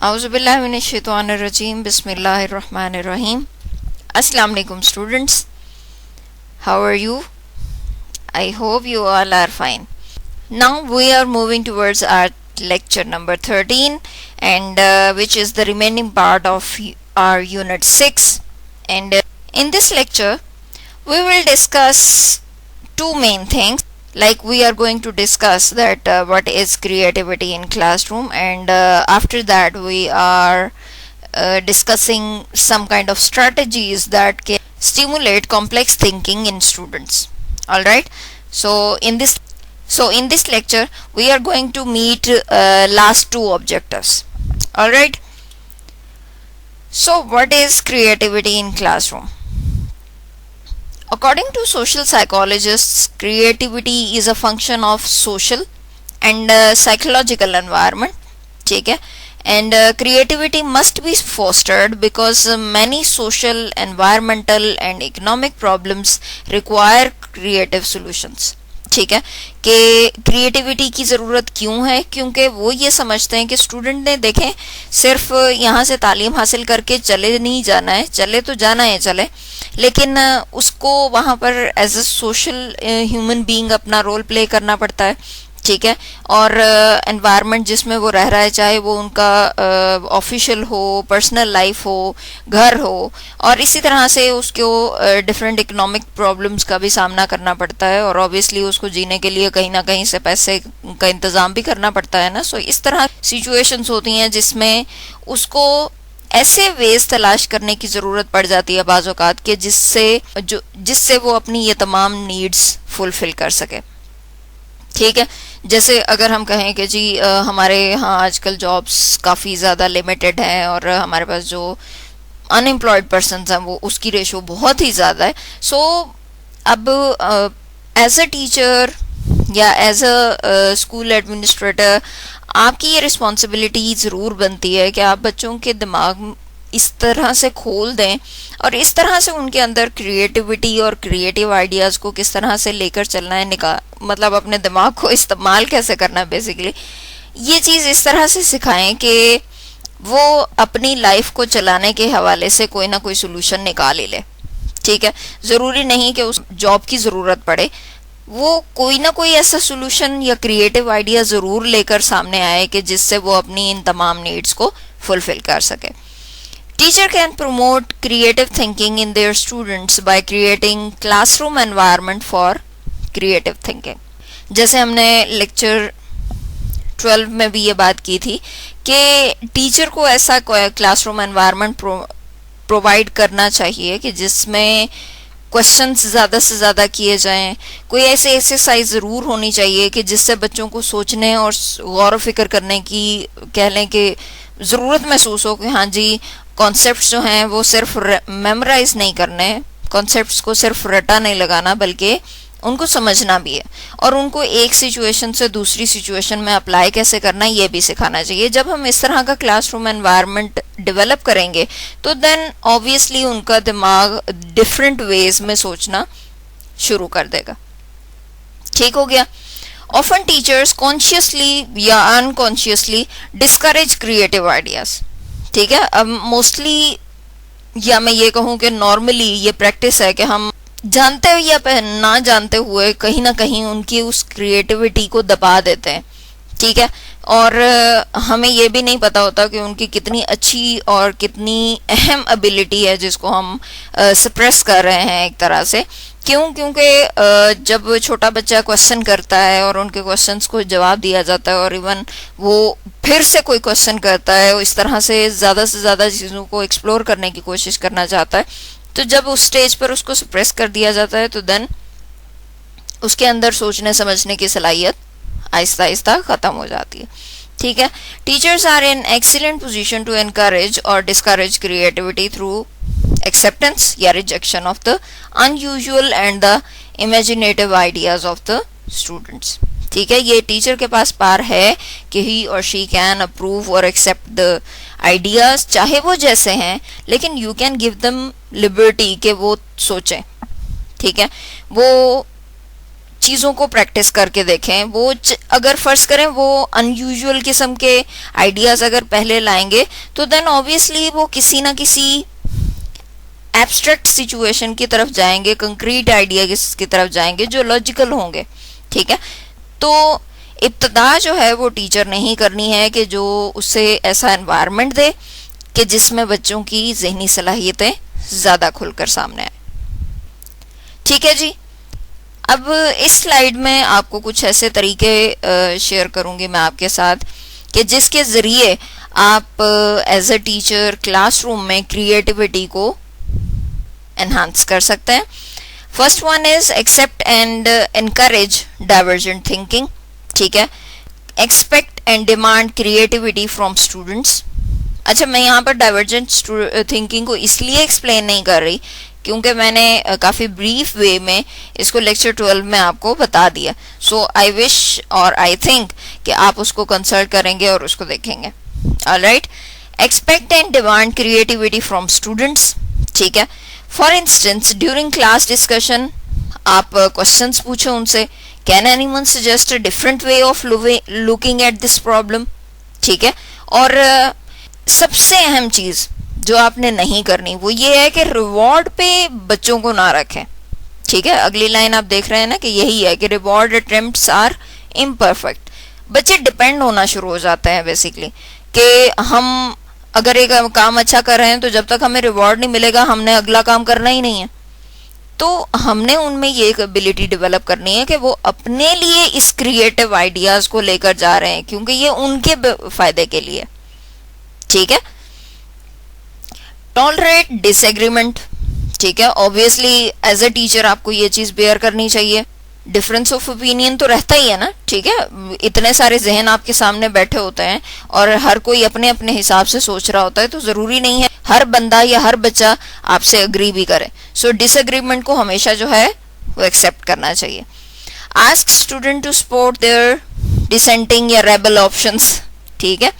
Auzubillahiminash-shaytanir-rajim. Bismillahir-rahmanir-rahim. Assalamu alaikum students. How are you? I hope you all are fine. Now we are moving towards our lecture number 13, and which is the remaining part of our unit 6. And in this lecture we will discuss two main things. Like we are going to discuss that what is creativity in classroom, and after that we are discussing some kind of strategies that can stimulate complex thinking in students. All right, so in this lecture we are going to meet last two objectives. All right, so what is creativity in classroom? According to social psychologists, creativity is a function of social and psychological environment. ठीक है? And creativity must be fostered because many social, environmental and economic problems require creative solutions. ठीक है कि creativity की ज़रूरत क्यों है? क्योंकि वो ये समझते हैं कि स्टूडेंट ने देखें सिर्फ यहाँ से तालीम हासिल करके चले नहीं जाना है, चले तो जाना है चले, लेकिन उसको वहाँ पर as a social human being अपना रोल प्ले करना पड़ता है. ठीक है, और एनवायरनमेंट जिसमें वो रह रहा है, चाहे वो उनका ऑफिशियल हो, पर्सनल लाइफ हो, घर हो, और इसी तरह से उसको डिफरेंट इकोनॉमिक प्रॉब्लम्स का भी सामना करना पड़ता है, और ऑब्वियसली उसको जीने के लिए कहीं ना कहीं से पैसे का इंतज़ाम भी करना पड़ता है ना. सो इस तरह सिचुएशंस होती हैं जिसमें उसको ऐसे वेज तलाश करने की ज़रूरत पड़ जाती है बाज़ औक़ात के जिससे वो अपनी ये तमाम नीड्स फुलफ़िल कर सके. ठीक है, जैसे अगर हम कहें कि जी हमारे यहाँ आजकल जॉब्स काफ़ी ज़्यादा लिमिटेड हैं और हमारे पास जो अनएम्प्लॉयड पर्सनस हैं वो उसकी रेशो बहुत ही ज़्यादा है. सो अब एज अ टीचर या एज अ स्कूल एडमिनिस्ट्रेटर आपकी ये रिस्पॉन्सिबिलिटी ज़रूर बनती है कि आप बच्चों के दिमाग इस तरह से खोल दें और इस तरह से उनके अंदर क्रिएटिविटी और क्रिएटिव आइडियाज़ को किस तरह से लेकर चलना है, मतलब अपने दिमाग को इस्तेमाल कैसे करना है, बेसिकली ये चीज़ इस तरह से सिखाएं कि वो अपनी लाइफ को चलाने के हवाले से कोई ना कोई सोल्यूशन निकाल ही ले. ठीक है, ज़रूरी नहीं कि उस जॉब की ज़रूरत पड़े, वो कोई ना कोई ऐसा सोल्यूशन या क्रिएटिव आइडिया ज़रूर लेकर सामने आए कि जिससे वो अपनी इन तमाम नीड्स को फुलफ़िल कर सके. Teacher can promote creative thinking in their students by creating classroom environment for creative thinking. जैसे हमने लेक्चर 12 में भी ये बात की थी कि टीचर को ऐसा क्लासरूम एनवायरनमेंट प्रोवाइड करना चाहिए कि जिसमें क्वेश्चंस ज़्यादा से ज़्यादा किए जाएं. कोई ऐसे एक्सरसाइज ज़रूर होनी चाहिए कि जिससे बच्चों को सोचने और गौर फिक्र करने की कह लें कि ज़रूरत महसूस हो कि हाँ जी कॉन्सेप्ट्स जो हैं वो सिर्फ मेमोराइज नहीं करने, कॉन्सेप्ट्स को सिर्फ रटा नहीं लगाना, बल्कि उनको समझना भी है और उनको एक सिचुएशन से दूसरी सिचुएशन में अप्लाई कैसे करना है ये भी सिखाना चाहिए. जब हम इस तरह का क्लासरूम एनवायरनमेंट डेवलप करेंगे तो देन ऑब्वियसली उनका दिमाग डिफरेंट वेज में सोचना शुरू कर देगा. ठीक हो गया. Often teachers consciously या unconsciously discourage creative ideas. ठीक है, अब मोस्टली या मैं ये कहूँ कि नॉर्मली ये प्रैक्टिस है कि हम जानते हुए या ना जानते हुए कहीं ना कहीं उनकी उस क्रिएटिविटी को दबा देते हैं. ठीक है, और हमें ये भी नहीं पता होता कि उनकी कितनी अच्छी और कितनी अहम एबिलिटी है जिसको हम सप्रेस कर रहे हैं एक तरह से. क्यों? क्योंकि जब छोटा बच्चा क्वेश्चन करता है और उनके क्वेश्चंस को जवाब दिया जाता है और इवन वो फिर से कोई क्वेश्चन करता है, इस तरह से ज़्यादा चीज़ों को एक्सप्लोर करने की कोशिश करना चाहता है, तो जब उस स्टेज पर उसको सप्रेस कर दिया जाता है तो देन उसके अंदर सोचने समझने की सलाहियत आहिस्ता आहिस्ता ख़त्म हो जाती है. ठीक है, teachers are in excellent position to encourage और डिस्करेज क्रिएटिविटी थ्रू acceptance या rejection of the unusual and the imaginative ideas of the students. ठीक है, ये टीचर के पास पार है कि he or she can approve or accept the ideas, चाहे वो जैसे हैं, लेकिन you can give them liberty कि वो सोचें. ठीक है, वो चीज़ों को प्रैक्टिस करके देखें। वो अगर फर्ज करें वो अनयूजुअल किस्म के आइडियाज़ अगर पहले लाएंगे तो देन ऑब्वियसली वो किसी ना किसी एब्स्ट्रैक्ट सिचुएशन की तरफ जाएंगे, कंक्रीट आइडिया की तरफ जाएंगे जो लॉजिकल होंगे। ठीक है, तो इब्तदा जो है वो टीचर नहीं करनी है कि जो उससे ऐसा एनवायरनमेंट दे कि जिसमें बच्चों की जहनी सलाहियतें ज़्यादा खुलकर सामने आए। ठीक है जी, अब इस स्लाइड में आपको कुछ ऐसे तरीके शेयर करूंगी मैं आपके साथ कि जिसके ज़रिए आप एज अ टीचर क्लासरूम में क्रिएटिविटी को एनहांस कर सकते हैं। First one is accept and encourage divergent thinking. ठीक है, expect and demand creativity from students. अच्छा, मैं यहाँ पर डाइवर्जेंट थिंकिंग को इसलिए एक्सप्लेन नहीं कर रही क्योंकि मैंने काफ़ी ब्रीफ वे में इसको लेक्चर 12 में आपको बता दिया। सो आई विश और आई थिंक कि आप उसको कंसल्ट करेंगे और उसको देखेंगे। Alright, expect and demand creativity from students. ठीक है, for instance during class discussion आप क्वेश्चंस पूछे उनसे, can anyone suggest a different way of looking at this problem. ठीक है, और सबसे अहम चीज़ जो आपने नहीं करनी वो ये है कि रिवॉर्ड पे बच्चों को ना रखें। ठीक है, अगली लाइन आप देख रहे हैं ना कि यही है कि रिवॉर्ड अटेम्प्ट्स आर इम्परफेक्ट। बच्चे डिपेंड होना शुरू हो जाते हैं बेसिकली कि हम अगर एक काम अच्छा कर रहे हैं तो जब तक हमें रिवॉर्ड नहीं मिलेगा हमने अगला काम करना ही नहीं है। तो हमने उनमें ये एक एबिलिटी डेवलप करनी है कि वो अपने लिए इस क्रिएटिव आइडियाज को लेकर जा रहे हैं क्योंकि ये उनके फायदे के लिए। ठीक है, टॉलरेट डिसएग्रीमेंट। ठीक है, ऑब्वियसली एज अ टीचर आपको ये चीज बेयर करनी चाहिए। डिफरेंस ऑफ ओपिनियन तो रहता ही है ना। ठीक है, इतने सारे जहन आपके सामने बैठे होते हैं और हर कोई अपने अपने हिसाब से सोच रहा होता है, तो जरूरी नहीं है हर बंदा या हर बच्चा आपसे अग्री भी करे। सो डिसएग्रीमेंट को हमेशा जो है वो एक्सेप्ट करना चाहिए। Ask student to support their dissenting या रेबल ऑप्शंस। ठीक है,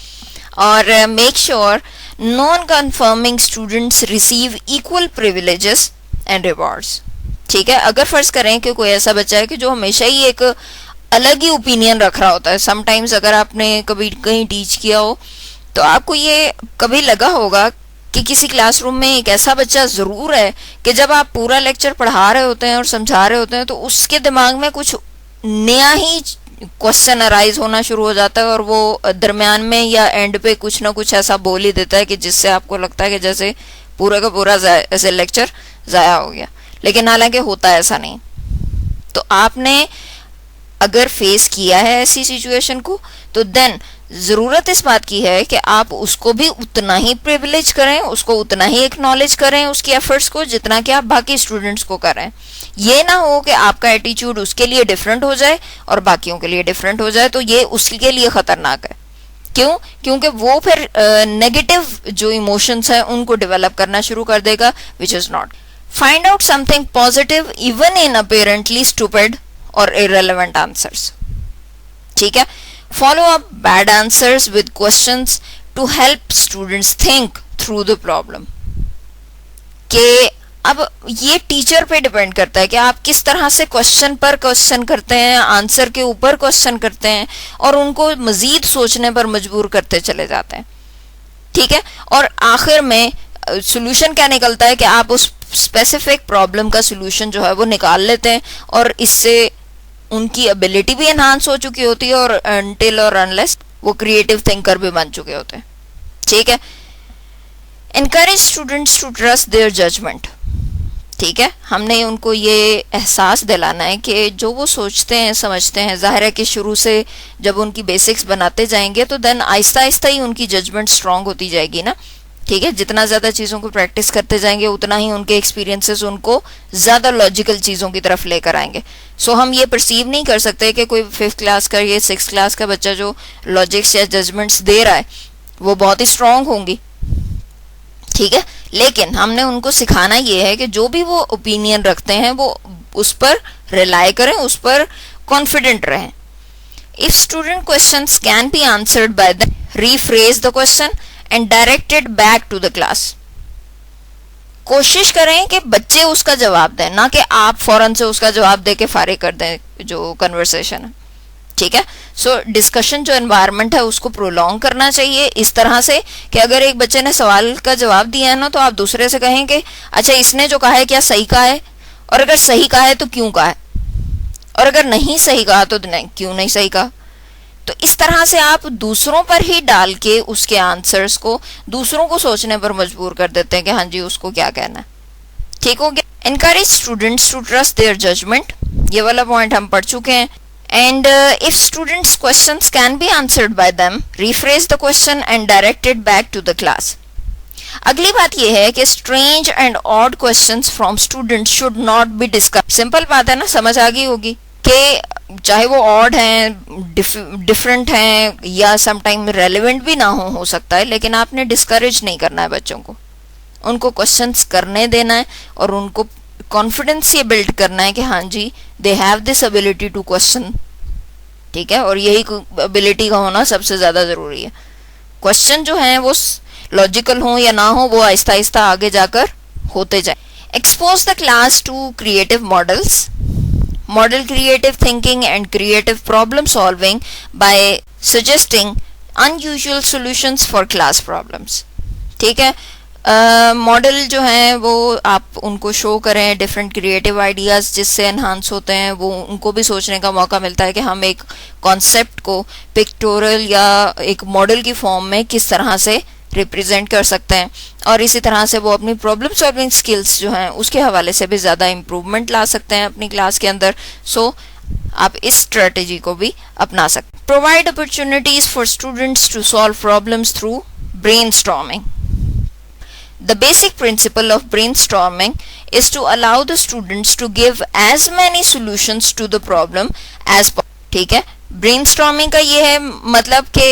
और make sure non conforming students receive equal privileges and rewards. ठीक है, अगर फर्ज करें कि कोई ऐसा बच्चा है कि जो हमेशा ही एक अलग ही ओपिनियन रख रहा होता है, समटाइम्स अगर आपने कभी कहीं टीच किया हो तो आपको ये कभी लगा होगा कि किसी क्लासरूम में एक ऐसा बच्चा जरूर है कि जब आप पूरा लेक्चर पढ़ा रहे होते हैं और समझा रहे होते हैं तो उसके दिमाग में कुछ नया ही क्वेश्चन अराइज होना शुरू हो जाता है और वो दरमियान में या एंड पे कुछ ना कुछ ऐसा बोल ही देता है कि जिससे आपको लगता है कि जैसे पूरा का पूरा ऐसे लेक्चर जाया हो गया, लेकिन हालांकि होता ऐसा नहीं। तो आपने अगर फेस किया है ऐसी सिचुएशन को तो देन जरूरत इस बात की है कि आप उसको भी उतना ही प्रिविलेज करें, उसको उतना ही एक्नॉलेज करें उसकी एफर्ट्स को जितना कि आप बाकी स्टूडेंट्स को करें। ये ना हो कि आपका एटीट्यूड उसके लिए डिफरेंट हो जाए और बाकियों के लिए डिफरेंट हो जाए, तो ये उसके लिए खतरनाक है। क्यों? क्योंकि वो फिर नेगेटिव जो इमोशंस हैं उनको डेवलप करना शुरू कर देगा, which is not. Find out something positive even in apparently stupid और इररेलेवेंट आंसर्स। ठीक है, follow up bad answers with questions to help students think through the problem. के अब ये टीचर पे डिपेंड करता है कि आप किस तरह से क्वेश्चन पर क्वेश्चन करते हैं, आंसर के ऊपर क्वेश्चन करते हैं और उनको मजीद सोचने पर मजबूर करते चले जाते हैं। ठीक है, और आखिर में सोल्यूशन क्या निकलता है कि आप उस स्पेसिफिक प्रॉब्लम का सोल्यूशन जो है वो निकाल लेते हैं और इससे उनकी एबिलिटी भी एनहांस हो चुकी होती है और अनटिल और अनलेस वो क्रिएटिव थिंकर भी बन चुके होते हैं। ठीक है, encourage students to trust their judgement. ठीक है, हमने उनको ये एहसास दिलाना है कि जो वो सोचते हैं समझते हैं, जाहिर है कि शुरू से जब उनकी बेसिक्स बनाते जाएंगे तो देन आहिस्ता आहिस्ता ही उनकी जजमेंट स्ट्रांग होती जाएगी ना। ठीक है, जितना ज़्यादा चीज़ों को प्रैक्टिस करते जाएंगे उतना ही उनके एक्सपीरियंसेस उनको ज़्यादा लॉजिकल चीज़ों की तरफ लेकर आएंगे। सो हम ये परसीव नहीं कर सकते कि कोई 5th क्लास का या 6th क्लास का बच्चा जो लॉजिक्स या जजमेंट्स दे रहा है वो बहुत ही स्ट्रांग होंगी। ठीक है, लेकिन हमने उनको सिखाना ये है कि जो भी वो ओपिनियन रखते हैं वो उस पर रिलाई करें, उस पर कॉन्फिडेंट रहें। If student questions can be answered by the rephrase the question and directed back to the class. कोशिश करें कि बच्चे उसका जवाब दें, ना कि आप फौरन से उसका जवाब दे के फारिग कर दें जो कन्वर्सेशन है, ठीक है। सो डिस्कशन जो एनवायरनमेंट है उसको प्रोलॉन्ग करना चाहिए इस तरह से कि अगर एक बच्चे ने सवाल का जवाब दिया है ना, तो आप दूसरे से कहें कि अच्छा इसने जो कहा है क्या सही कहा है, और अगर सही कहा है तो क्यों कहा है, और अगर नहीं सही कहा तो नहीं, क्यों नहीं सही कहा। तो इस तरह से आप दूसरों पर ही डाल के उसके आंसर्स को दूसरों को सोचने पर मजबूर कर देते हैं कि हाँ जी उसको क्या कहना है, ठीक हो गया। Encourage students to trust their judgement, ये वाला पॉइंट हम पढ़ चुके हैं। And if students questions can be answered by them, rephrase the question and direct it back to the class. अगली बात यह है कि strange and odd questions from students should not be discuss. Simple बात है ना, समझ आ गई होगी कि चाहे वो ऑड हैं, डिफरेंट हैं, या समटाइम रेलेवेंट भी ना हो सकता है, लेकिन आपने डिस्करेज नहीं करना है बच्चों को, उनको क्वेश्चंस करने देना है और उनको कॉन्फिडेंस ये बिल्ड करना है कि हाँ जी they have this ability to question, ठीक है। और यही एबिलिटी का होना सबसे ज़्यादा ज़रूरी है। क्वेश्चन जो हैं वो लॉजिकल हो या ना हो, वो आहिस्ता आहिस्ता आगे जाकर होते जाए। Expose the class to creative models, model creative thinking and creative problem solving by suggesting unusual solutions for class problems, ठीक है। मॉडल जो हैं वो आप उनको शो करें डिफरेंट क्रिएटिव आइडियाज़ जिससे एनहांस होते हैं, वो उनको भी सोचने का मौका मिलता है कि हम एक कॉन्सेप्ट को पिक्टोरल या एक मॉडल की फॉर्म में किस तरह से रिप्रेजेंट कर सकते हैं, और इसी तरह से वो अपनी प्रॉब्लम सॉल्विंग स्किल्स जो हैं उसके हवाले से भी ज़्यादा इम्प्रूवमेंट ला सकते हैं अपनी क्लास के अंदर। सो आप इस स्ट्रेटजी को भी अपना सकते हैं। Provide opportunities for students to solve problems through brainstorming. The basic principle of brainstorming is to allow the students to give as many solutions to the problem as possible, ठीक है। brainstorming का ये है मतलब कि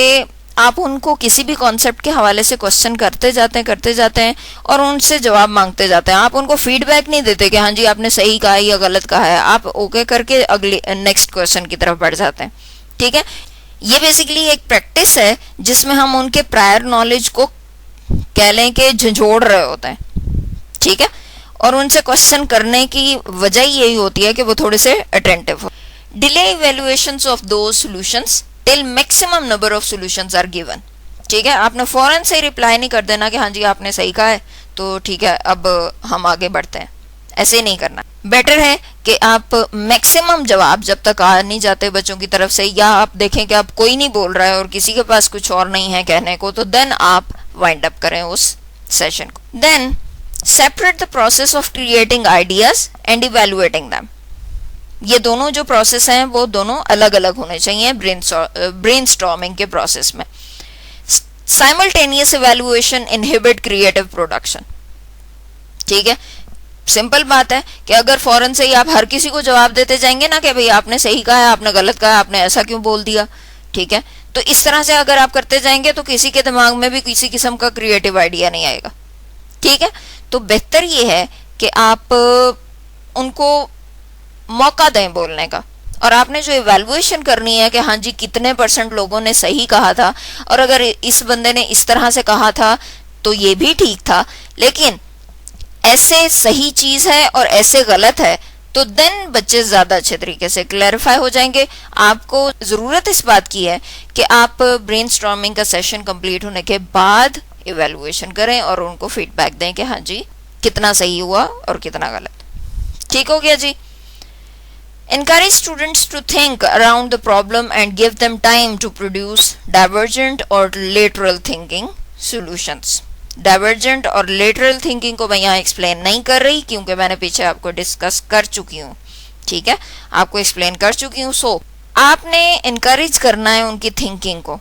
आप उनको किसी भी कॉन्सेप्ट के हवाले से क्वेश्चन करते जाते हैं और उनसे जवाब मांगते जाते हैं। आप उनको फीडबैक नहीं देते कि हाँ जी आपने सही कहा है या गलत कहा है, आप ओके करके अगले नेक्स्ट क्वेश्चन की तरफ बढ़ जाते हैं, ठीक है। ये बेसिकली एक प्रैक्टिस है जिसमें हम उनके प्रायर नॉलेज को कह लें कि झंझोड़ रहे होते हैं, ठीक है, और उनसे क्वेश्चन करने की वजह यही होती है कि वो थोड़े से अटेंटिव हो। Delay evaluations of those solutions till maximum number of solutions are given, ठीक है। आपने फौरन से रिप्लाई नहीं कर देना कि हाँ जी आपने सही कहा है तो ठीक है अब हम आगे बढ़ते हैं, ऐसे नहीं करना। बेटर है कि आप मैक्सिमम जवाब जब तक आ नहीं जाते बच्चों की तरफ से, या आप देखें कि अब कोई नहीं बोल रहा है और किसी के पास कुछ और नहीं है कहने को, तो देन आप वाइंड अप करें उस सेशन को। Then separate the process of creating ideas and evaluating them. ये दोनों जो प्रोसेस हैं वो दोनों अलग अलग होने चाहिए ब्रेनस्टॉर्मिंग के प्रोसेस में। Simultaneous evaluation inhibit creative production, ठीक है। सिंपल बात है कि अगर फौरन से ही आप हर किसी को जवाब देते जाएंगे ना कि भाई आपने सही कहा है, आपने गलत कहा है, आपने ऐसा क्यों बोल दिया, ठीक है, तो इस तरह से अगर आप करते जाएंगे तो किसी के दिमाग में भी किसी किस्म का क्रिएटिव आइडिया नहीं आएगा, ठीक है। तो बेहतर ये है कि आप उनको मौका दें बोलने का, और आपने जो इवैल्यूएशन करनी है कि हाँ जी कितने % लोगों ने सही कहा था, और अगर इस बंदे ने इस तरह से कहा था तो ये भी ठीक था, लेकिन ऐसे सही चीज है और ऐसे गलत है, तो देन बच्चे ज्यादा अच्छे तरीके से क्लैरिफाई हो जाएंगे। आपको जरूरत इस बात की है कि आप ब्रेनस्टॉर्मिंग का सेशन कंप्लीट होने के बाद इवैल्यूएशन करें और उनको फीडबैक दें कि हाँ जी कितना सही हुआ और कितना गलत, ठीक हो गया जी। Encourage students to think around the problem and give them time to produce divergent or lateral thinking solutions. Divergent और lateral thinking को मैं यहाँ एक्सप्लेन नहीं कर रही क्योंकि मैंने पीछे आपको डिस्कस कर चुकी हूँ, ठीक है, आपको एक्सप्लेन कर चुकी हूँ। सो आपने इनकरेज करना है उनकी थिंकिंग को,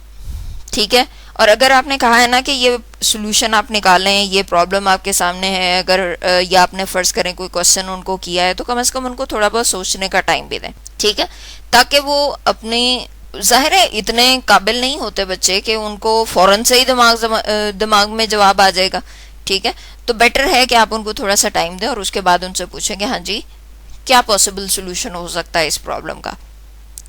ठीक है। और अगर आपने कहा है ना कि ये सोल्यूशन आप निकालें, ये प्रॉब्लम आपके सामने है, अगर या आपने फर्ज करें कोई क्वेश्चन उनको किया है, तो कम से कम उनको थोड़ा बहुत सोचने का टाइम भी दें, ठीक है, ताकि वो अपनी, जाहिर है इतने काबिल नहीं होते बच्चे कि उनको फौरन से ही दिमाग में जवाब आ जाएगा, ठीक है। तो बेटर है कि आप उनको थोड़ा सा टाइम दें और उसके बाद उनसे पूछें कि हाँ जी क्या पॉसिबल सोल्यूशन हो सकता है इस प्रॉब्लम का,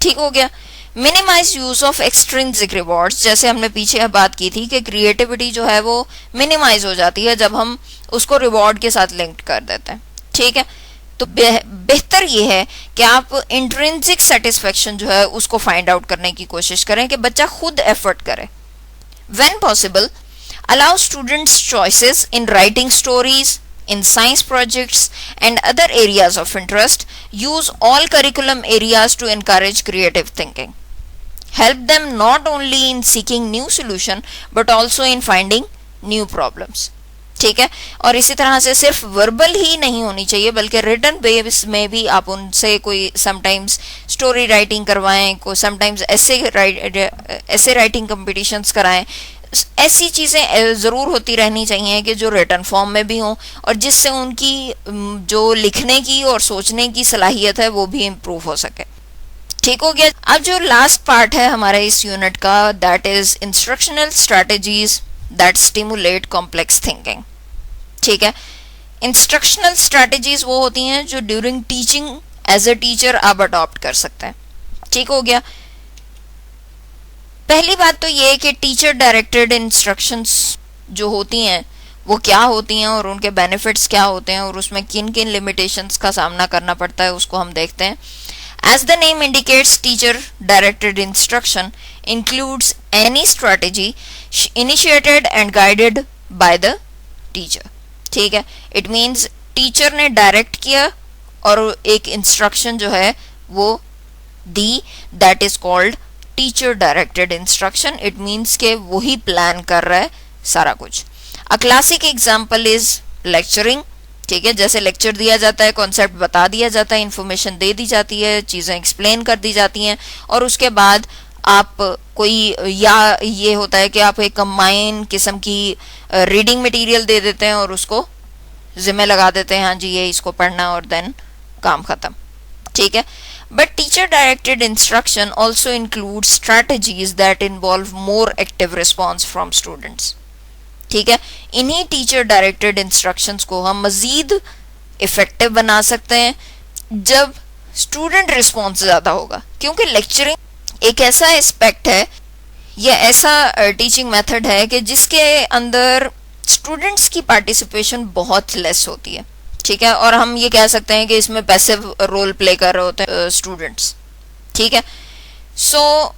ठीक हो गया। Minimise use of extrinsic rewards, जैसे हमने पीछे बात की थी कि क्रिएटिविटी जो है वो मिनिमाइज हो जाती है जब हम उसको रिवॉर्ड के साथ लिंक कर देते हैं। ठीक है, तो बेहतर ये है कि आप इंट्रिंसिक सेटिस्फेक्शन जो है उसको फाइंड आउट करने की कोशिश करें कि बच्चा खुद एफर्ट करे। When possible allow students choices in writing stories, in science projects and other areas of interest. Use all curriculum areas to encourage creative thinking. Help them not only in seeking new solution but also in finding new problems. ठीक है, और इसी तरह से सिर्फ verbal ही नहीं होनी चाहिए बल्कि रिटन बेस में भी आप उनसे कोई समटाइम्स स्टोरी राइटिंग करवाएं, को समटाइम्स ऐसे राइटिंग कंपटीशंस कराएं। ऐसी चीज़ें ज़रूर होती रहनी चाहिए कि जो रिटन फॉर्म में भी हों और जिससे उनकी जो लिखने की और सोचने की सलाहियत है वो भी इम्प्रूव हो सके। ठीक हो गया। अब जो लास्ट पार्ट है हमारे इस यूनिट का, that is instructional strategies that stimulate complex thinking. ठीक है, इंस्ट्रक्शनल स्ट्रैटेजीज वो होती हैं जो during teaching as a teacher आप अडॉप्ट कर सकते हैं। ठीक हो गया। पहली बात तो ये है कि टीचर डायरेक्टेड इंस्ट्रक्शंस जो होती हैं वो क्या होती हैं और उनके बेनिफिट्स क्या होते हैं और उसमें किन किन लिमिटेशंस का सामना करना पड़ता है उसको हम देखते हैं। As the name indicates, teacher directed instruction includes any strategy initiated and guided by the teacher. ठीक है, इट मीन्स टीचर ने डायरेक्ट किया और एक इंस्ट्रक्शन जो है वो दी, that is called teacher directed instruction. It means के वही प्लान कर रहा है सारा कुछ। A classic example is lecturing. ठीक है, जैसे लेक्चर दिया जाता है, कॉन्सेप्ट बता दिया जाता है, इंफॉर्मेशन दे दी जाती है, चीज़ें एक्सप्लेन कर दी जाती हैं और उसके बाद आप कोई, या ये होता है कि आप एक कंबाइन किस्म की रीडिंग मटेरियल दे देते हैं और उसको जिम्मे लगा देते हैं, हाँ जी ये इसको पढ़ना और देन काम खत्म। ठीक है, but teacher directed instruction also include strategies that involve more active response from students. ठीक है, इन्हीं टीचर डायरेक्टेड इंस्ट्रक्शंस को हम मजीद इफेक्टिव बना सकते हैं जब स्टूडेंट रिस्पॉन्स ज़्यादा होगा, क्योंकि लेक्चरिंग एक ऐसा एस्पेक्ट है या ऐसा टीचिंग मेथड है कि जिसके अंदर स्टूडेंट्स की पार्टिसिपेशन बहुत लेस होती है। ठीक है, और हम ये कह सकते हैं कि इसमें पैसिव रोल प्ले कर रहे होते हैं स्टूडेंट्स। ठीक है, सो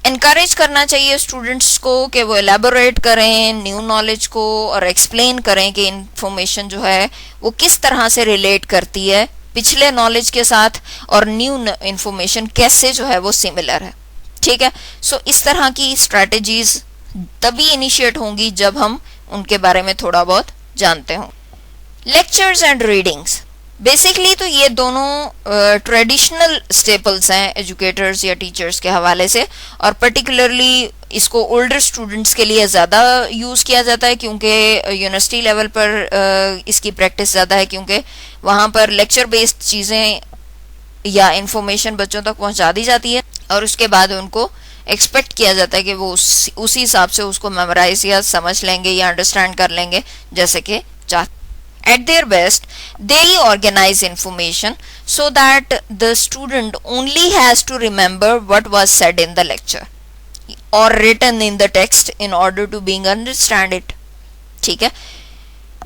इनकरेज करना चाहिए स्टूडेंट्स को कि वो एलेबोरेट करें न्यू नॉलेज को और एक्सप्लेन करें कि इंफॉर्मेशन जो है वो किस तरह से रिलेट करती है पिछले नॉलेज के साथ और न्यू इंफॉर्मेशन कैसे जो है वो सिमिलर है। ठीक है, सो इस तरह की स्ट्रैटेजीज तभी इनिशिएट होंगी जब हम उनके बारे में थोड़ा बहुत जानते हों। लेक्चर्स एंड रीडिंग्स, बेसिकली तो ये दोनों ट्रेडिशनल स्टेपल्स हैं एजुकेटर्स या टीचर्स के हवाले से, और पर्टिकुलरली इसको ओल्डर स्टूडेंट्स के लिए ज़्यादा यूज़ किया जाता है क्योंकि यूनिवर्सिटी लेवल पर इसकी प्रैक्टिस ज़्यादा है, क्योंकि वहाँ पर लेक्चर बेस्ड चीज़ें या इंफॉर्मेशन बच्चों तक पहुँचा दी जाती है और उसके बाद उनको एक्सपेक्ट किया जाता है कि वो उसी हिसाब से उसको मेमोराइज या समझ लेंगे या अंडरस्टैंड कर लेंगे जैसे कि चाहते। At their best, they organize information so that the student only has to remember what was said in the lecture or written in the text in order to being understand it. ठीक है,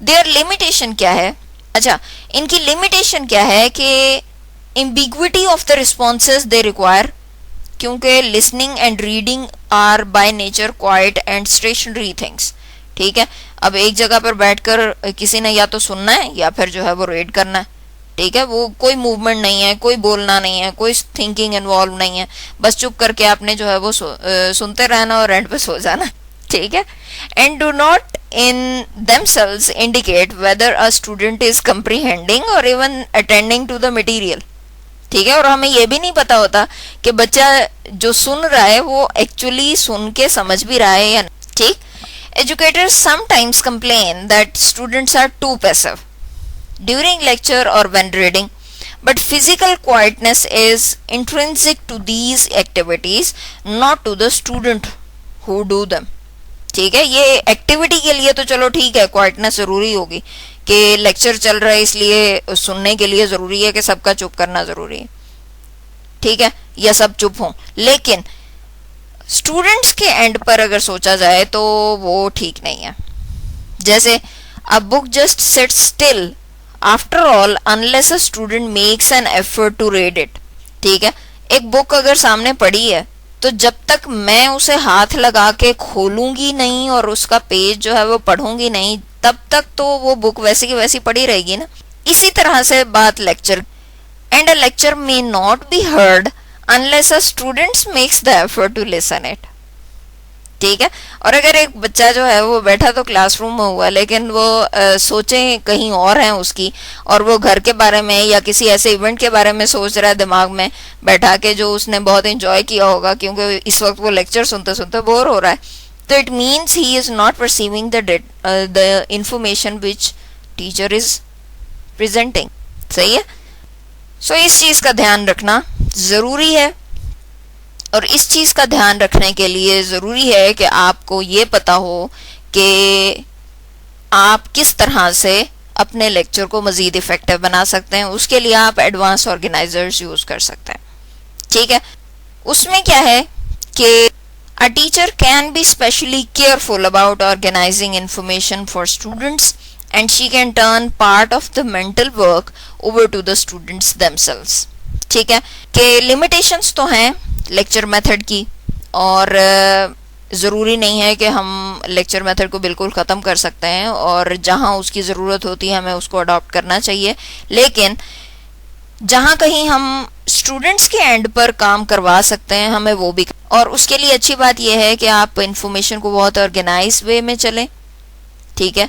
their limitation क्या है? अच्छा, इनकी limitation क्या है कि ambiguity of the responses they require, क्योंकि listening and reading are by nature quiet and stationary things. ठीक है, अब एक जगह पर बैठकर किसी ने या तो सुनना है या फिर जो है वो रीड करना है। ठीक है, वो कोई मूवमेंट नहीं है, कोई बोलना नहीं है, कोई थिंकिंग इन्वॉल्व नहीं है, बस चुप करके आपने जो है वो सुनते रहना और एंड पे सो जाना। ठीक है, and do not in themselves indicate whether a student is comprehending और even attending to the material. ठीक है, और हमें ये भी नहीं पता होता कि बच्चा जो सुन रहा है वो एक्चुअली सुन के समझ भी रहा है या नहीं। ठीक, educators sometimes complain that students are too passive during lecture or when reading, but physical quietness is intrinsic to these activities, not to the student who do them. ठीक है, ये एक्टिविटी के लिए तो चलो ठीक है, क्वाइटनेस जरूरी होगी कि लेक्चर चल रहा है इसलिए सुनने के लिए जरूरी है कि सबका चुप करना जरूरी है। ठीक है, या सब चुप हों, लेकिन स्टूडेंट्स के एंड पर अगर सोचा जाए तो वो ठीक नहीं है। जैसे a book just sits still after all unless a student makes an effort to read it. ठीक है, एक बुक अगर सामने पड़ी है तो जब तक मैं उसे हाथ लगा के खोलूंगी नहीं और उसका पेज जो है वो पढ़ूंगी नहीं, तब तक तो वो बुक वैसी की वैसी पड़ी रहेगी ना। इसी तरह से बात lecture, and a lecture may not be heard unless a students makes the effort to listen it. ठीक है, और अगर एक बच्चा जो है वो बैठा तो क्लासरूम में हुआ, लेकिन वो सोचें कहीं और हैं उसकी, और वो घर के बारे में या किसी ऐसे इवेंट के बारे में सोच रहा है दिमाग में बैठा के, जो उसने बहुत एंजॉय किया होगा क्योंकि इस वक्त वो लेक्चर सुनते सुनते बोर हो रहा है, तो it means he is not perceiving the information which teacher is presenting. सही है। सो इस चीज का ध्यान रखना जरूरी है, और इस चीज का ध्यान रखने के लिए जरूरी है कि आपको ये पता हो कि आप किस तरह से अपने लेक्चर को मजीद इफेक्टिव बना सकते हैं। उसके लिए आप एडवांस ऑर्गेनाइजर्स यूज कर सकते हैं। ठीक है, उसमें क्या है कि a teacher can be specially careful about organising information for students and she can turn part of the mental work over to the students themselves. ठीक है, कि लिमिटेशंस तो हैं लेक्चर मेथड की, और ज़रूरी नहीं है कि हम लेक्चर मेथड को बिल्कुल ख़त्म कर सकते हैं, और जहाँ उसकी ज़रूरत होती है हमें उसको अडॉप्ट करना चाहिए, लेकिन जहाँ कहीं हम स्टूडेंट्स के एंड पर काम करवा सकते हैं हमें वो भी। और उसके लिए अच्छी बात यह है कि आप इंफॉर्मेशन को बहुत ऑर्गेनाइज वे में चलें। ठीक है,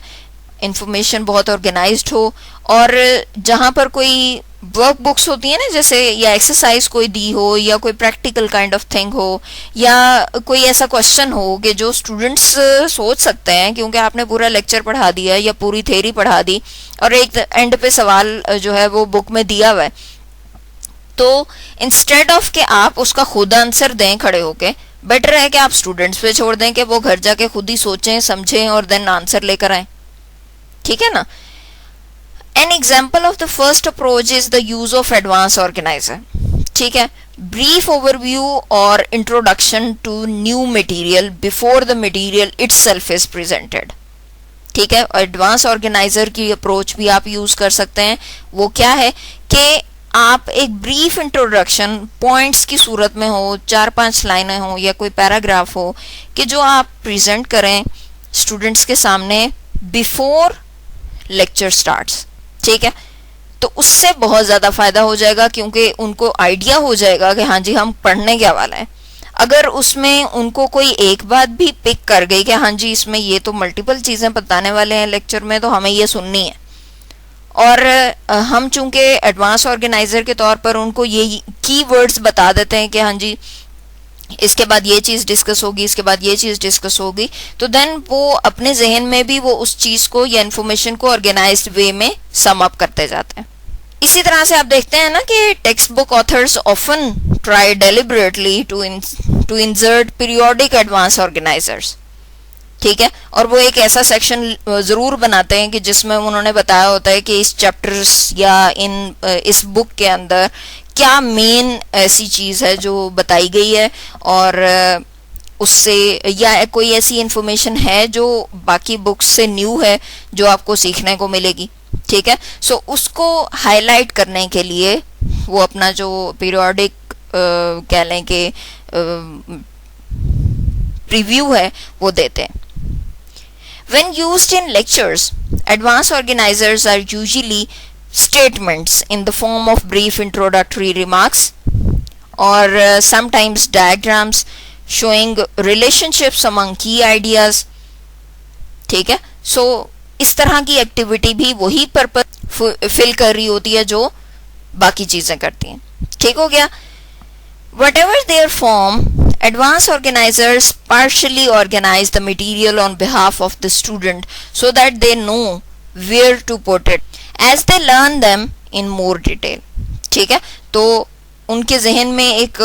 इंफॉर्मेशन बहुत ऑर्गेनाइज्ड हो, और जहाँ पर कोई वर्क बुक्स होती है ना, जैसे या एक्सरसाइज कोई दी हो या कोई प्रैक्टिकल काइंड ऑफ थिंग हो, या कोई ऐसा क्वेश्चन हो कि जो स्टूडेंट्स सोच सकते हैं, क्योंकि आपने पूरा लेक्चर पढ़ा दिया या पूरी थ्योरी पढ़ा दी और एक एंड पे सवाल जो है वो बुक में दिया हुआ है, तो इंस्टेड ऑफ के आप उसका खुद आंसर दें खड़े होके, बेटर है कि आप स्टूडेंट्स पे छोड़ दें कि वो घर जाके खुद ही सोचें समझें और देन आंसर लेकर आए। ठीक है ना। An example of the first approach is the use of advanced organizer. ठीक है, brief overview or introduction to new material before the material itself is presented. ठीक है, एडवांस ऑर्गेनाइजर की अप्रोच भी आप यूज कर सकते हैं। वो क्या है कि आप एक ब्रीफ इंट्रोडक्शन पॉइंट्स की सूरत में हो, 4-5 लाइनें हो या कोई पैराग्राफ हो, कि जो आप प्रेजेंट करें स्टूडेंट्स के सामने बिफोर लेक्चर स्टार्ट्स। ठीक है, तो उससे बहुत ज़्यादा फायदा हो जाएगा, क्योंकि उनको आइडिया हो जाएगा कि हाँ जी हम पढ़ने क्या वाला है। अगर उसमें उनको कोई एक बात भी पिक कर गई कि हाँ जी इसमें ये तो मल्टीपल चीज़ें बताने वाले हैं लेक्चर में, तो हमें ये सुननी है, और हम चूंकि एडवांस ऑर्गेनाइजर के तौर पर उनको ये की वर्ड्स बता देते हैं कि हाँ जी इसके बाद ये चीज़ डिस्कस होगी, इसके बाद ये चीज़ डिस्कस होगी, तो देन वो अपने जहन में भी वो उस चीज़ को या इन्फॉर्मेशन को ऑर्गेनाइज्ड वे में सम अप करते जाते हैं। इसी तरह से आप देखते हैं ना कि text book authors often try deliberately to insert periodic advance organisers. ठीक है, और वो एक ऐसा सेक्शन ज़रूर बनाते हैं कि जिसमें उन्होंने बताया होता है कि इस चैप्टर्स या इस बुक के अंदर क्या मेन ऐसी चीज़ है जो बताई गई है, और उससे या कोई ऐसी इंफॉर्मेशन है जो बाकी बुक्स से न्यू है जो आपको सीखने को मिलेगी। ठीक है, सो उसको हाईलाइट करने के लिए वो अपना जो पीरियोडिक कह लें कि प्रीव्यू है वो देते हैं। When used in lectures, advanced organizers are usually statements in the form of brief introductory remarks or sometimes diagrams showing relationships among key ideas. ठीक है, सो इस तरह की एक्टिविटी भी वही पर्पस फिल कर रही होती है जो बाकी चीजें करती हैं। ठीक हो गया। Whatever their form, advanced organizers partially organize the material on behalf of the student so that they know where to put it as they learn them in more detail. ठीक है, तो उनके जहन में एक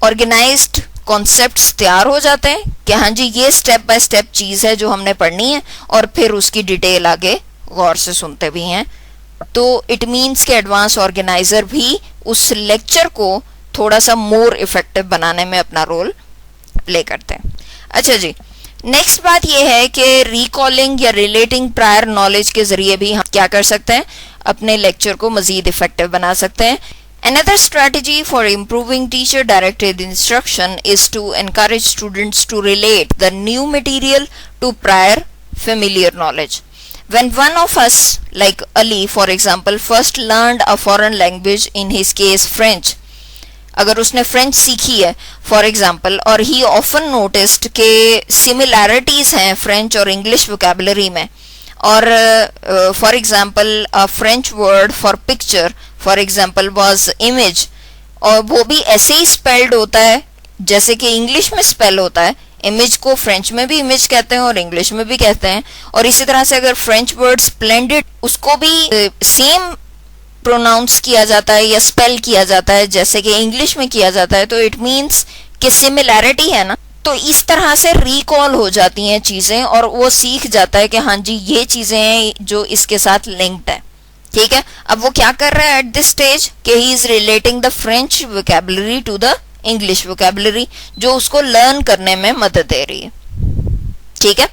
ऑर्गेनाइज्ड कॉन्सेप्ट्स तैयार हो जाते हैं कि हाँ जी ये स्टेप बाय स्टेप चीज़ है जो हमने पढ़नी है, और फिर उसकी डिटेल आगे गौर से सुनते भी हैं। तो इट मीन्स कि एडवांस ऑर्गेनाइजर भी उस लेक्चर को थोड़ा सा मोर इफेक्टिव बनाने में अपना रोल प्ले करते हैं। अच्छा जी, नेक्स्ट बात यह है कि रिकॉलिंग या रिलेटिंग प्रायर नॉलेज के जरिए भी हम क्या कर सकते हैं, अपने लेक्चर को मजीद इफेक्टिव बना सकते हैं। Another strategy for improving teacher-directed instruction is to encourage students to relate the new material to prior familiar knowledge. When one of us, like Ali for example, first learned a foreign language, in his case French, अगर उसने French सीखी है for example, और ही often noticed के similarities हैं French और English vocabulary में, और for example French word for picture for example was image, और वो भी ऐसे ही स्पेल्ड होता है जैसे कि इंग्लिश में स्पेल होता है। इमेज को फ्रेंच में भी इमेज कहते हैं और इंग्लिश में भी कहते हैं, और इसी तरह से अगर फ्रेंच वर्ड स्प्लेंडेड उसको भी सेम प्रोनाउंस किया जाता है या स्पेल किया जाता है जैसे कि इंग्लिश में किया जाता है, तो इट मीन्स कि सिमिलैरिटी है ना। तो इस तरह से रिकॉल हो जाती हैं चीजें और वो सीख जाता है कि हाँ जी ये चीजें हैं जो इसके साथ लिंक्ड है। ठीक है, अब वो क्या कर रहा है एट दिस स्टेज कि he is relating the French vocabulary to the English vocabulary, जो उसको लर्न करने में मदद दे रही है। ठीक है,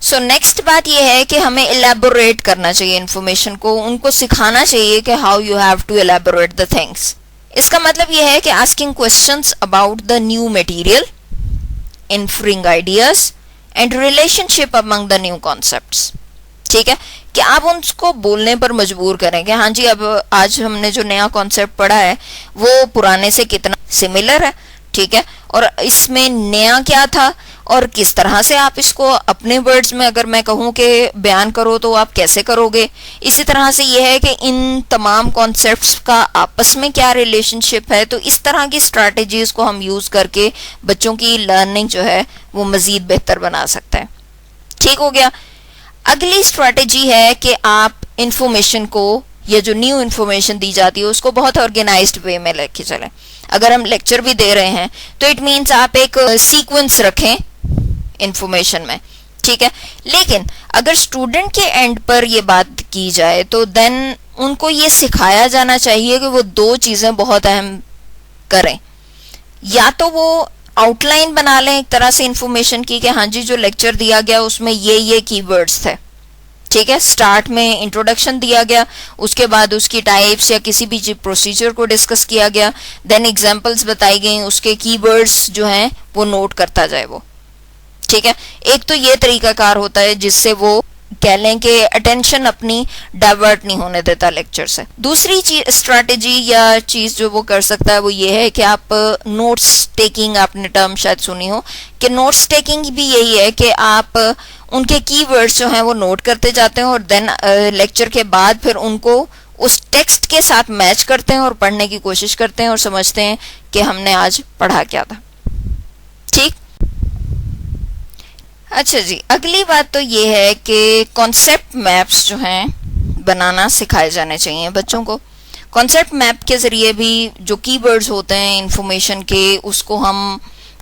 सो नेक्स्ट बात यह है कि हमें इलेबोरेट करना चाहिए इंफॉर्मेशन को, उनको सिखाना चाहिए कि how you have to elaborate the things. इसका मतलब यह है कि asking questions about the new material, inferring ideas and relationship among the new concepts. ठीक है, कि आप उनको बोलने पर मजबूर करें कि हाँ जी अब आज हमने जो नया कॉन्सेप्ट पढ़ा है वो पुराने से कितना सिमिलर है। ठीक है, और इसमें नया क्या था और किस तरह से आप इसको अपने वर्ड्स में अगर मैं कहूँ कि बयान करो तो आप कैसे करोगे। इसी तरह से यह है कि इन तमाम कॉन्सेप्ट्स का आपस में क्या रिलेशनशिप है। तो इस तरह की स्ट्रैटेजीज को हम यूज करके बच्चों की लर्निंग जो है वो मजीद बेहतर बना सकते हैं। ठीक हो गया। अगली स्ट्रैटेजी है कि आप इंफॉर्मेशन को या जो न्यू इंफॉर्मेशन दी जाती है उसको बहुत ऑर्गेनाइज्ड वे में लेके चलें। अगर हम लेक्चर भी दे रहे हैं तो इट मीन्स आप एक सीक्वेंस रखें इंफॉर्मेशन में। ठीक है, लेकिन अगर स्टूडेंट के एंड पर ये बात की जाए तो देन उनको ये सिखाया जाना चाहिए कि वो दो चीजें बहुत अहम करें। या तो वो आउटलाइन बना लें एक तरह से इंफॉर्मेशन की कि हाँ जी जो लेक्चर दिया गया उसमें ये कीवर्ड्स थे। ठीक है, स्टार्ट में इंट्रोडक्शन दिया गया, उसके बाद उसकी टाइप्स या किसी भी प्रोसीजर को डिस्कस किया गया, देन एग्जांपल्स बताई गई, उसके कीवर्ड्स जो हैं वो नोट करता जाए वो। ठीक है, एक तो ये तरीकाकार होता है जिससे वो कह लें कि अटेंशन अपनी डाइवर्ट नहीं होने देता लेक्चर से। दूसरी स्ट्रैटेजी या चीज जो वो कर सकता है वो ये है कि आप नोट्स टेकिंग, आपने टर्म शायद सुनी हो कि नोट्स टेकिंग भी यही है कि आप उनके कीवर्ड्स जो हैं वो नोट करते जाते हैं और देन लेक्चर के बाद फिर उनको उस टेक्स्ट के साथ मैच करते हैं और पढ़ने की कोशिश करते हैं और समझते हैं कि हमने आज पढ़ा क्या था। ठीक, अच्छा जी, अगली बात तो ये है कि कॉन्सेप्ट मैप्स जो हैं बनाना सिखाए जाने चाहिए बच्चों को। कॉन्सेप्ट मैप के जरिए भी जो कीवर्ड्स होते हैं इंफॉर्मेशन के उसको हम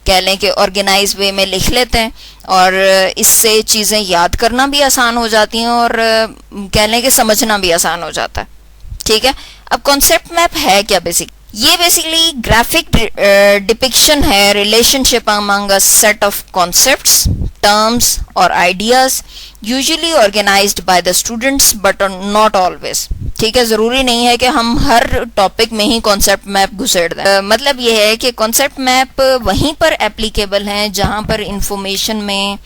कह लें कि ऑर्गेनाइज वे में लिख लेते हैं और इससे चीज़ें याद करना भी आसान हो जाती हैं और कह लें कि समझना भी आसान हो जाता है। ठीक है, अब कॉन्सेप्ट मैप है क्या बेसिक? ये बेसिकली ग्राफिक डिपिक्शन है relationship among a set of concepts, terms और ideas usually organized by the students but not always. ठीक है, जरूरी नहीं है कि हम हर टॉपिक में ही कॉन्सेप्ट मैप घुसेड़ दें। मतलब यह है कि कॉन्सेप्ट मैप वहीं पर एप्लीकेबल हैं जहां पर इंफॉर्मेशन में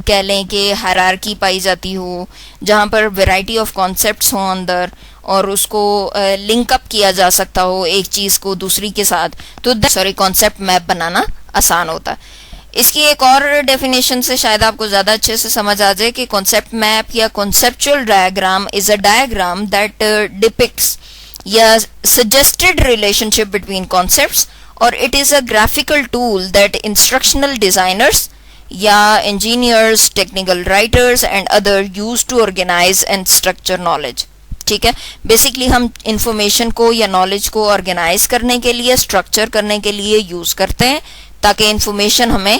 कह लें कि हायरार्की पाई जाती हो, जहां पर वैरायटी ऑफ कॉन्सेप्ट्स हो अंदर और उसको लिंक अप किया जा सकता हो एक चीज को दूसरी के साथ, तो कॉन्सेप्ट मैप बनाना आसान होता है। इसकी एक और डेफिनेशन से शायद आपको ज्यादा अच्छे से समझ आ जाए कि कॉन्सेप्ट मैप या conceptual diagram is a diagram that depicts या सजेस्टेड रिलेशनशिप बिटवीन कॉन्सेप्ट्स और it is a graphical tool that instructional designers या engineers, technical writers and other use to organize and structure knowledge. ठीक है, basically हम information को या knowledge को organise करने के लिए, स्ट्रक्चर करने के लिए यूज करते हैं ताकि इंफॉर्मेशन हमें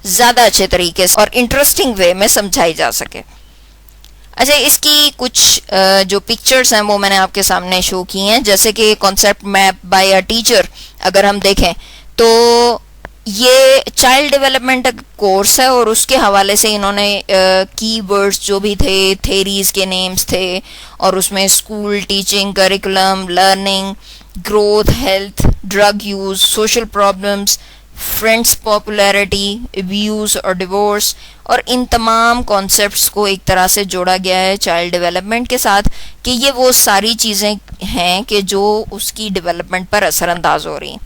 ज्यादा अच्छे तरीके से और इंटरेस्टिंग वे में समझाई जा सके। अच्छा, इसकी कुछ जो पिक्चर्स हैं वो मैंने आपके सामने शो की हैं। जैसे कि concept map bye a teacher अगर हम देखें तो ये चाइल्ड डेवलपमेंट कोर्स है और उसके हवाले से इन्होंने कीवर्ड्स जो भी थे, थेरीज के नेम्स थे, और उसमें school, teaching, curriculum, learning, growth, health, drug use, social problems, friends popularity, views और डिवोर्स, और इन तमाम कॉन्सेप्ट्स को एक तरह से जोड़ा गया है चाइल्ड डेवलपमेंट के साथ कि ये वो सारी चीज़ें हैं कि जो उसकी डेवलपमेंट पर असरअंदाज हो रही हैं।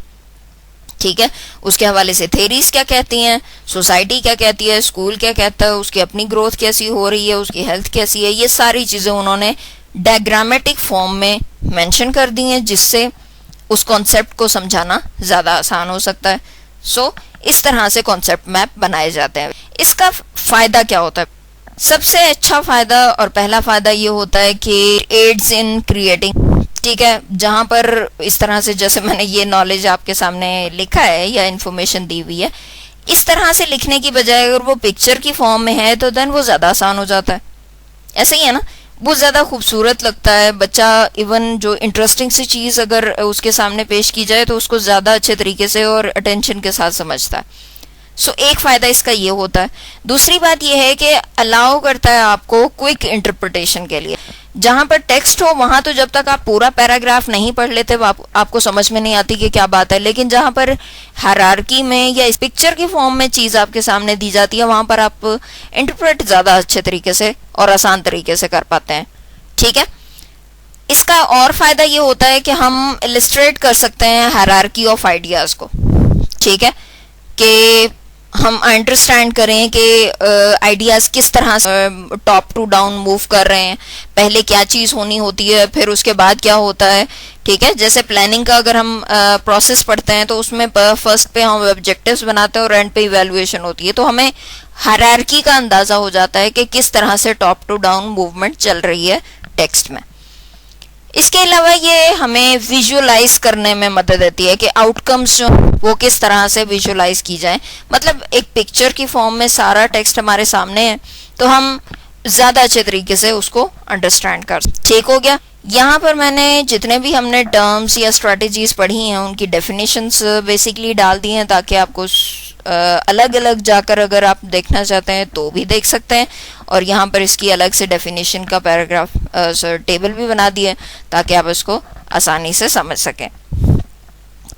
ठीक है, उसके हवाले से थेरीज क्या कहती हैं, सोसाइटी क्या कहती है, स्कूल क्या कहता है, उसकी अपनी ग्रोथ कैसी हो रही है, उसकी हेल्थ कैसी है, ये सारी चीज़ें उन्होंने डायग्रामेटिक फॉर्म में मेंशन कर दी हैं जिससे उस कॉन्सेप्ट को समझाना ज़्यादा आसान हो सकता है। सो इस तरह से कॉन्सेप्ट मैप बनाए जाते हैं। इसका फ़ायदा क्या होता है? सबसे अच्छा फ़ायदा और पहला फ़ायदा ये होता है कि एड्स इन क्रिएटिंग, ठीक है, जहाँ पर इस तरह से जैसे मैंने ये नॉलेज आपके सामने लिखा है या इन्फॉर्मेशन दी हुई है, इस तरह से लिखने की बजाय अगर वो पिक्चर की फॉर्म में है तो देन वो ज़्यादा आसान हो जाता है। ऐसे ही है ना, वो ज़्यादा खूबसूरत लगता है। बच्चा इवन जो इंटरेस्टिंग सी चीज़ अगर उसके सामने पेश की जाए तो उसको ज़्यादा अच्छे तरीके से और अटेंशन के साथ समझता है। सो एक फ़ायदा इसका ये होता है। दूसरी बात ये है कि अलाउ करता है आपको क्विक इंटरप्रिटेशन के लिए। जहाँ पर टेक्स्ट हो वहाँ तो जब तक आप पूरा पैराग्राफ नहीं पढ़ लेते आपको समझ में नहीं आती कि क्या बात है, लेकिन जहाँ पर हायरार्की में या इस पिक्चर की फॉर्म में चीज़ आपके सामने दी जाती है वहाँ पर आप इंटरप्रेट ज़्यादा अच्छे तरीके से और आसान तरीके से कर पाते हैं। ठीक है, इसका और फायदा ये होता है कि हम इलिस्ट्रेट कर सकते हैं हायरार्की ऑफ आइडियाज़ को। ठीक है, कि हम अंडरस्टैंड करें कि आइडियाज़ किस तरह से टॉप टू डाउन मूव कर रहे हैं, पहले क्या चीज़ होनी होती है, फिर उसके बाद क्या होता है। ठीक है, जैसे प्लानिंग का अगर हम प्रोसेस पढ़ते हैं तो उसमें फर्स्ट पे हम ऑब्जेक्टिव्स बनाते हैं और एंड पे इवैल्यूएशन होती है, तो हमें हायरार्की का अंदाज़ा हो जाता है कि किस तरह से टॉप टू डाउन मूवमेंट चल रही है टेक्स्ट में। इसके अलावा ये हमें विजुअलाइज करने में मदद देती है कि आउटकम्स जो वो किस तरह से विजुअलाइज की जाए। मतलब एक पिक्चर की फॉर्म में सारा टेक्स्ट हमारे सामने है तो हम ज़्यादा अच्छे तरीके से उसको अंडरस्टैंड कर। ठीक हो गया। यहाँ पर मैंने जितने भी हमने टर्म्स या स्ट्रेटजीज पढ़ी हैं उनकी डेफिनेशंस बेसिकली डाल दी हैं ताकि आपको अलग अलग जाकर अगर आप देखना चाहते हैं तो भी देख सकते हैं, और यहाँ पर इसकी अलग से डेफिनेशन का पैराग्राफ टेबल भी बना दिए ताकि आप इसको आसानी से समझ सकें।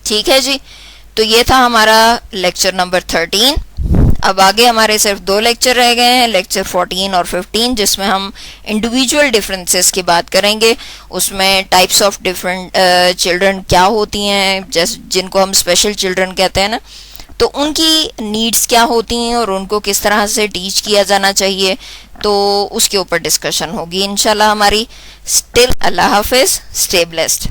ठीक है जी, तो ये था हमारा लेक्चर नंबर 13। अब आगे हमारे सिर्फ 2 लेक्चर रह गए हैं, लेक्चर 14 और 15, जिसमें हम इंडिविजुअल डिफरेंसेस की बात करेंगे। उसमें टाइप्स ऑफ डिफरेंट चिल्ड्रन क्या होती हैं, जैसे जिनको हम स्पेशल चिल्ड्रन कहते हैं ना, तो उनकी नीड्स क्या होती हैं और उनको किस तरह से टीच किया जाना चाहिए, तो उसके ऊपर डिस्कशन होगी इंशाल्लाह हमारी। स्टिल अल्लाह हाफिज़, स्टे ब्लेस्ड।